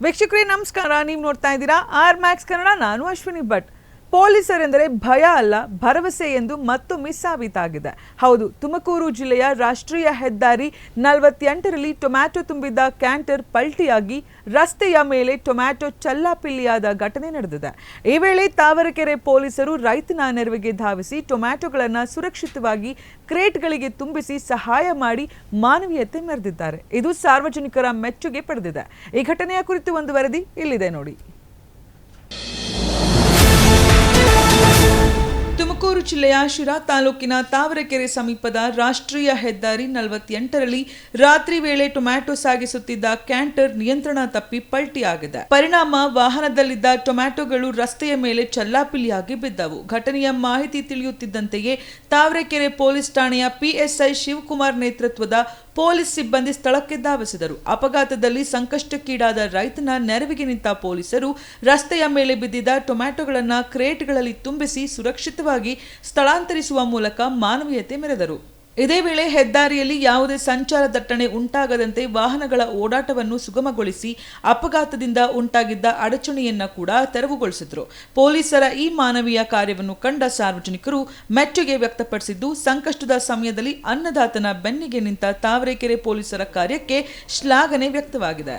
ವೀಕ್ಷಕರೇ ನಮಸ್ಕಾರ, ನೀವು ನೋಡ್ತಾ ಇದ್ದೀರಾ ಆರ್ ಮ್ಯಾಕ್ಸ್ ಕನ್ನಡ. ನಾನು ಅಶ್ವಿನಿ ಭಟ್. ಪೊಲೀಸರೆಂದರೆ ಭಯ ಅಲ್ಲ, ಭರವಸೆ ಎಂದು ಮತ್ತೊಮ್ಮೆ ಸಾಬೀತಾಗಿದೆ. ಹೌದು, ತುಮಕೂರು ಜಿಲ್ಲೆಯ ರಾಷ್ಟ್ರೀಯ ಹೆದ್ದಾರಿ 48ರಲ್ಲಿ ಟೊಮ್ಯಾಟೊ ತುಂಬಿದ್ದ ಕ್ಯಾಂಟರ್ ಪಲ್ಟಿಯಾಗಿ ರಸ್ತೆಯ ಮೇಲೆ ಟೊಮ್ಯಾಟೊ ಚಲ್ಲಾಪಿಲ್ಲಿಯಾದ ಘಟನೆ ನಡೆದಿದೆ. ಈ ವೇಳೆ ತಾವರೆಕೆರೆ ಪೊಲೀಸರು ರೈತನ ನೆರವಿಗೆ ಧಾವಿಸಿ ಟೊಮ್ಯಾಟೊಗಳನ್ನು ಸುರಕ್ಷಿತವಾಗಿ ಕ್ರೇಟ್ಗಳಿಗೆ ತುಂಬಿಸಿ ಸಹಾಯ ಮಾಡಿ ಮಾನವೀಯತೆ ಮೆರೆದಿದ್ದಾರೆ. ಇದು ಸಾರ್ವಜನಿಕರ ಮೆಚ್ಚುಗೆ ಪಡೆದಿದೆ. ಈ ಘಟನೆಯ ಕುರಿತು ಒಂದು ವರದಿ ಇಲ್ಲಿದೆ ನೋಡಿ. ತುಮಕೂರು ಜಿಲ್ಲೆಯ ಶಿರಾ ತಾಲೂಕಿನ ತಾವರೆಕೆರೆ ಸಮೀಪದ ರಾಷ್ಟ್ರೀಯ ಹೆದ್ದಾರಿ 48ರಲ್ಲಿ ರಾತ್ರಿ ವೇಳೆ ಟೊಮ್ಯಾಟೊ ಸಾಗಿಸುತ್ತಿದ್ದ ಕ್ಯಾಂಟರ್ ನಿಯಂತ್ರಣ ತಪ್ಪಿ ಪಲ್ಟಿಯಾಗಿದೆ. ಪರಿಣಾಮ ವಾಹನದಲ್ಲಿದ್ದ ಟೊಮ್ಯಾಟೊಗಳು ರಸ್ತೆಯ ಮೇಲೆ ಚಲ್ಲಾಪಿಲ್ಲಿಯಾಗಿ ಬಿದ್ದವು. ಘಟನೆಯ ಮಾಹಿತಿ ತಿಳಿಯುತ್ತಿದ್ದಂತೆಯೇ ತಾವರೆಕೆರೆ ಪೊಲೀಸ್ ಠಾಣೆಯ ಪಿಎಸ್ಐ ಶಿವಕುಮಾರ್ ನೇತೃತ್ವದ ಪೊಲೀಸ್ ಸಿಬ್ಬಂದಿ ಸ್ಥಳಕ್ಕೆ ಧಾವಿಸಿದರು. ಅಪಘಾತದಲ್ಲಿ ಸಂಕಷ್ಟಕ್ಕೀಡಾದ ರೈತನ ನೆರವಿಗೆ ನಿಂತ ಪೊಲೀಸರು ರಸ್ತೆಯ ಮೇಲೆ ಬಿದ್ದಿದ್ದ ಟೊಮ್ಯಾಟೊಗಳನ್ನು ಕ್ರೇಟ್ಗಳಲ್ಲಿ ತುಂಬಿಸಿ ಸುರಕ್ಷಿತವಾಗಿ ಸ್ಥಳಾಂತರಿಸುವ ಮೂಲಕ ಮಾನವೀಯತೆ ಮೆರೆದರು. ಇದೇ ವೇಳೆ ಹೆದ್ದಾರಿಯಲ್ಲಿ ಯಾವುದೇ ಸಂಚಾರ ದಟ್ಟಣೆ ಉಂಟಾಗದಂತೆ ವಾಹನಗಳ ಓಡಾಟವನ್ನು ಸುಗಮಗೊಳಿಸಿ ಅಪಘಾತದಿಂದ ಉಂಟಾಗಿದ್ದ ಅಡಚಣೆಯನ್ನ ಕೂಡ ತೆರವುಗೊಳಿಸಿದ್ರು. ಪೊಲೀಸರ ಈ ಮಾನವೀಯ ಕಾರ್ಯವನ್ನು ಕಂಡ ಸಾರ್ವಜನಿಕರು ಮೆಚ್ಚುಗೆ ವ್ಯಕ್ತಪಡಿಸಿದ್ದು, ಸಂಕಷ್ಟದ ಸಮಯದಲ್ಲಿ ಅನ್ನದಾತನ ಬೆನ್ನಿಗೆ ನಿಂತ ತಾವರೆಕೆರೆ ಪೊಲೀಸರ ಕಾರ್ಯಕ್ಕೆ ಶ್ಲಾಘನೆ ವ್ಯಕ್ತವಾಗಿದೆ.